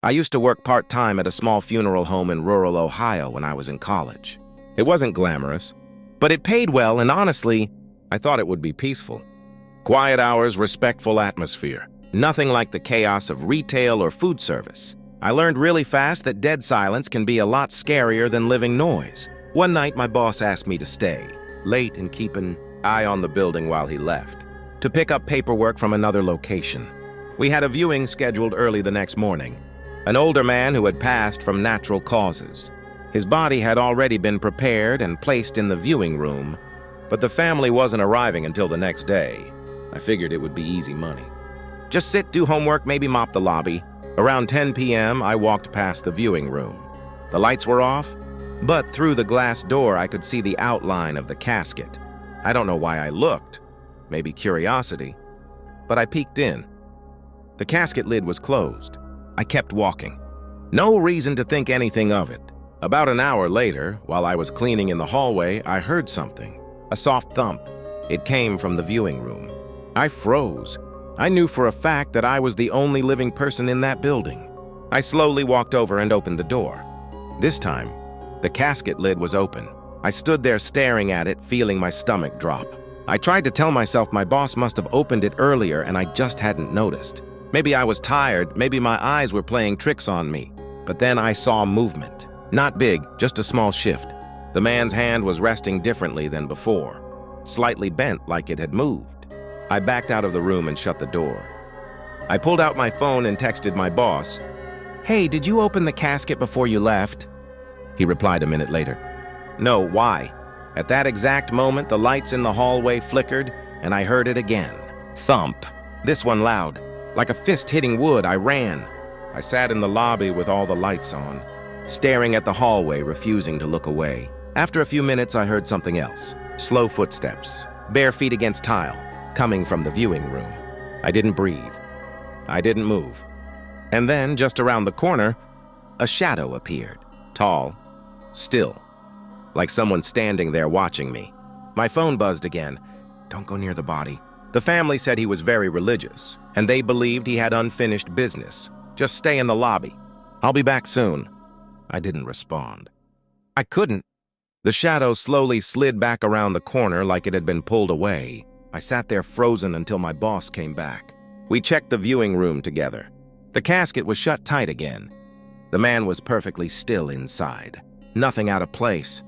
I used to work part-time at a small funeral home in rural Ohio when I was in college. It wasn't glamorous, but it paid well, and honestly, I thought it would be peaceful. Quiet hours, respectful atmosphere. Nothing like the chaos of retail or food service. I learned really fast that dead silence can be a lot scarier than living noise. One night, my boss asked me to stay, late and keep an eye on the building while he left, to pick up paperwork from another location. We had a viewing scheduled early the next morning. An older man who had passed from natural causes. His body had already been prepared and placed in the viewing room, but the family wasn't arriving until the next day. I figured it would be easy money. Just sit, do homework, maybe mop the lobby. Around 10 p.m., I walked past the viewing room. The lights were off, but through the glass door I could see the outline of the casket. I don't know why I looked, maybe curiosity, but I peeked in. The casket lid was closed. I kept walking. No reason to think anything of it. About an hour later, while I was cleaning in the hallway, I heard something. A soft thump. It came from the viewing room. I froze. I knew for a fact that I was the only living person in that building. I slowly walked over and opened the door. This time, the casket lid was open. I stood there staring at it, feeling my stomach drop. I tried to tell myself my boss must have opened it earlier and I just hadn't noticed. Maybe I was tired, maybe my eyes were playing tricks on me. But then I saw movement. Not big, just a small shift. The man's hand was resting differently than before, slightly bent like it had moved. I backed out of the room and shut the door. I pulled out my phone and texted my boss. "Hey, did you open the casket before you left?" He replied a minute later. "No, why?" At that exact moment, the lights in the hallway flickered, and I heard it again. Thump. This one loud. Like a fist hitting wood, I ran. I sat in the lobby with all the lights on, staring at the hallway, refusing to look away. After a few minutes, I heard something else. Slow footsteps, bare feet against tile, coming from the viewing room. I didn't breathe. I didn't move. And then, just around the corner, a shadow appeared. Tall, still, like someone standing there watching me. My phone buzzed again. Don't go near the body. The family said he was very religious, and they believed he had unfinished business. Just stay in the lobby. I'll be back soon. I didn't respond. I couldn't. The shadow slowly slid back around the corner like it had been pulled away. I sat there frozen until my boss came back. We checked the viewing room together. The casket was shut tight again. The man was perfectly still inside. Nothing out of place.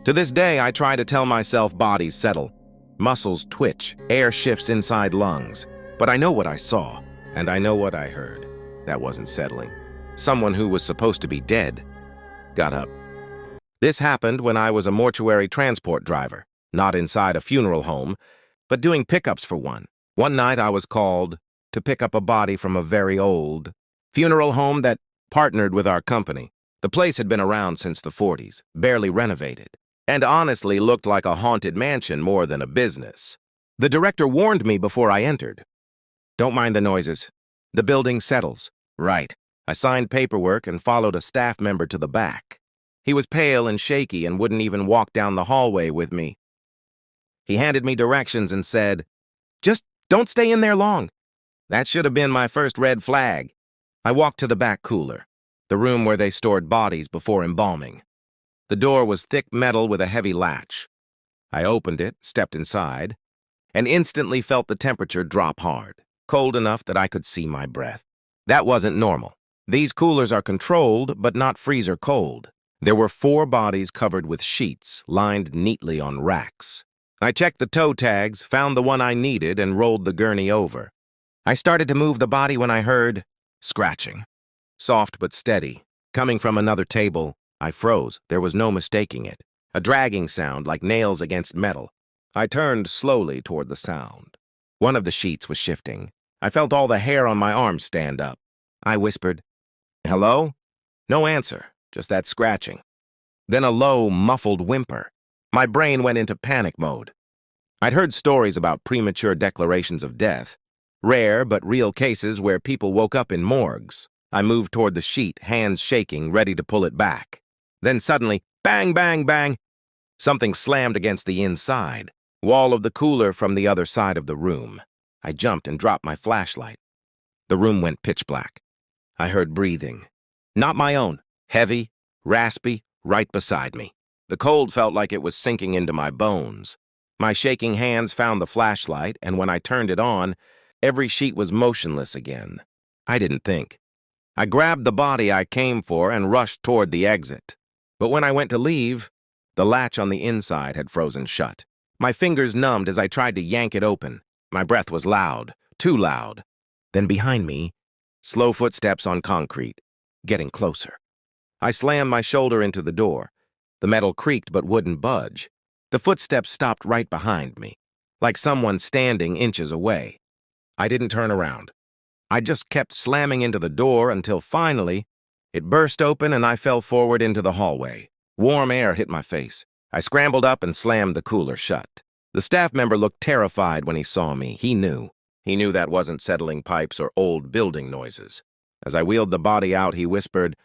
To this day, I try to tell myself bodies settle. Muscles twitch, air shifts inside lungs. But I know what I saw, and I know what I heard. That wasn't settling. Someone who was supposed to be dead got up. This happened when I was a mortuary transport driver, not inside a funeral home, but doing pickups for one. One night I was called to pick up a body from a very old funeral home that partnered with our company. The place had been around since the 40s, barely renovated, and honestly looked like a haunted mansion more than a business. The director warned me before I entered. Don't mind the noises. The building settles. Right. I signed paperwork and followed a staff member to the back. He was pale and shaky and wouldn't even walk down the hallway with me. He handed me directions and said, "Just don't stay in there long." That should have been my first red flag. I walked to the back cooler, the room where they stored bodies before embalming. The door was thick metal with a heavy latch. I opened it, stepped inside, and instantly felt the temperature drop hard, cold enough that I could see my breath. That wasn't normal. These coolers are controlled, but not freezer cold. There were 4 bodies covered with sheets, lined neatly on racks. I checked the toe tags, found the one I needed, and rolled the gurney over. I started to move the body when I heard scratching. Soft but steady, coming from another table. I froze. There was no mistaking it. A dragging sound like nails against metal. I turned slowly toward the sound. One of the sheets was shifting. I felt all the hair on my arm stand up. I whispered, "Hello?" No answer, just that scratching. Then a low, muffled whimper. My brain went into panic mode. I'd heard stories about premature declarations of death, rare but real cases where people woke up in morgues. I moved toward the sheet, hands shaking, ready to pull it back. Then suddenly, bang, bang, bang, something slammed against the inside wall of the cooler from the other side of the room. I jumped and dropped my flashlight. The room went pitch black. I heard breathing. Not my own. Heavy, raspy, right beside me. The cold felt like it was sinking into my bones. My shaking hands found the flashlight, and when I turned it on, every sheet was motionless again. I didn't think. I grabbed the body I came for and rushed toward the exit. But when I went to leave, the latch on the inside had frozen shut. My fingers numbed as I tried to yank it open. My breath was loud, too loud. Then behind me, slow footsteps on concrete, getting closer. I slammed my shoulder into the door. The metal creaked but wouldn't budge. The footsteps stopped right behind me, like someone standing inches away. I didn't turn around. I just kept slamming into the door until finally, it burst open and I fell forward into the hallway. Warm air hit my face. I scrambled up and slammed the cooler shut. The staff member looked terrified when he saw me. He knew. He knew that wasn't settling pipes or old building noises. As I wheeled the body out, he whispered,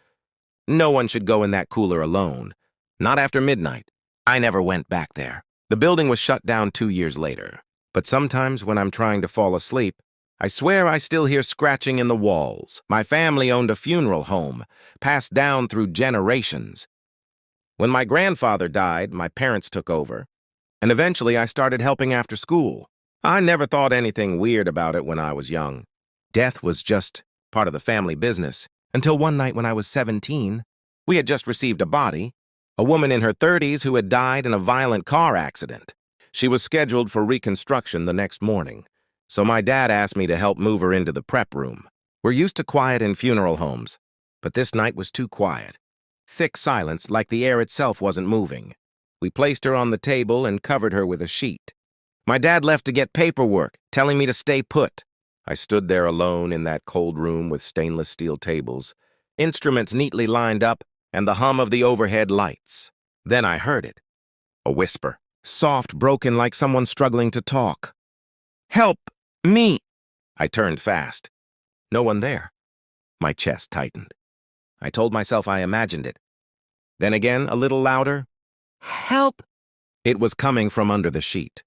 "No one should go in that cooler alone. Not after midnight." I never went back there. The building was shut down 2 years later. But sometimes when I'm trying to fall asleep, I swear I still hear scratching in the walls. My family owned a funeral home, passed down through generations. When my grandfather died, my parents took over, and eventually I started helping after school. I never thought anything weird about it when I was young. Death was just part of the family business, until one night when I was 17, we had just received a body, a woman in her 30s who had died in a violent car accident. She was scheduled for reconstruction the next morning, so my dad asked me to help move her into the prep room. We're used to quiet in funeral homes, but this night was too quiet. Thick silence, like the air itself wasn't moving. We placed her on the table and covered her with a sheet. My dad left to get paperwork, telling me to stay put. I stood there alone in that cold room with stainless steel tables, instruments neatly lined up, and the hum of the overhead lights. Then I heard it. A whisper, soft, broken, like someone struggling to talk. "Help me!" I turned fast. No one there. My chest tightened. I told myself I imagined it. Then again, a little louder. "Help!" It was coming from under the sheet.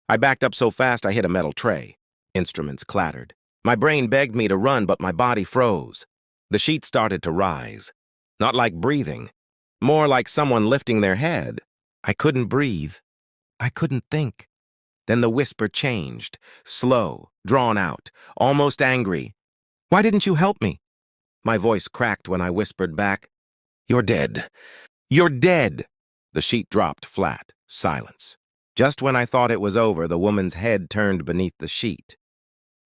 I backed up so fast I hit a metal tray. Instruments clattered. My brain begged me to run, but my body froze. The sheet started to rise. Not like breathing. More like someone lifting their head. I couldn't breathe. I couldn't think. Then the whisper changed. Slow, drawn out, almost angry. "Why didn't you help me?" My voice cracked when I whispered back, "You're dead. You're dead." The sheet dropped flat. Silence. Just when I thought it was over, the woman's head turned beneath the sheet.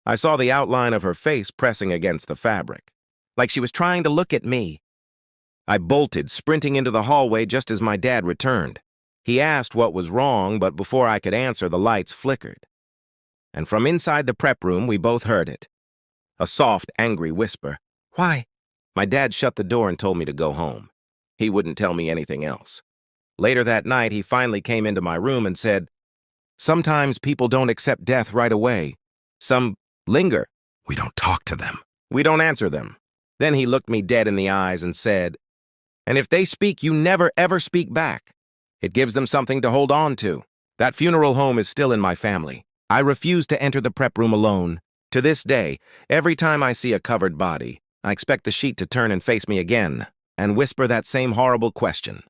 I saw the outline of her face pressing against the fabric, like she was trying to look at me. I bolted, sprinting into the hallway just as my dad returned. He asked what was wrong, but before I could answer, the lights flickered. And from inside the prep room, we both heard it. A soft, angry whisper. "Why?" My dad shut the door and told me to go home. He wouldn't tell me anything else. Later that night, he finally came into my room and said, "Sometimes people don't accept death right away. Some linger. We don't talk to them. We don't answer them." Then he looked me dead in the eyes and said, "And if they speak, you never ever speak back. It gives them something to hold on to." That funeral home is still in my family. I refuse to enter the prep room alone. To this day, every time I see a covered body, I expect the sheet to turn and face me again and whisper that same horrible question.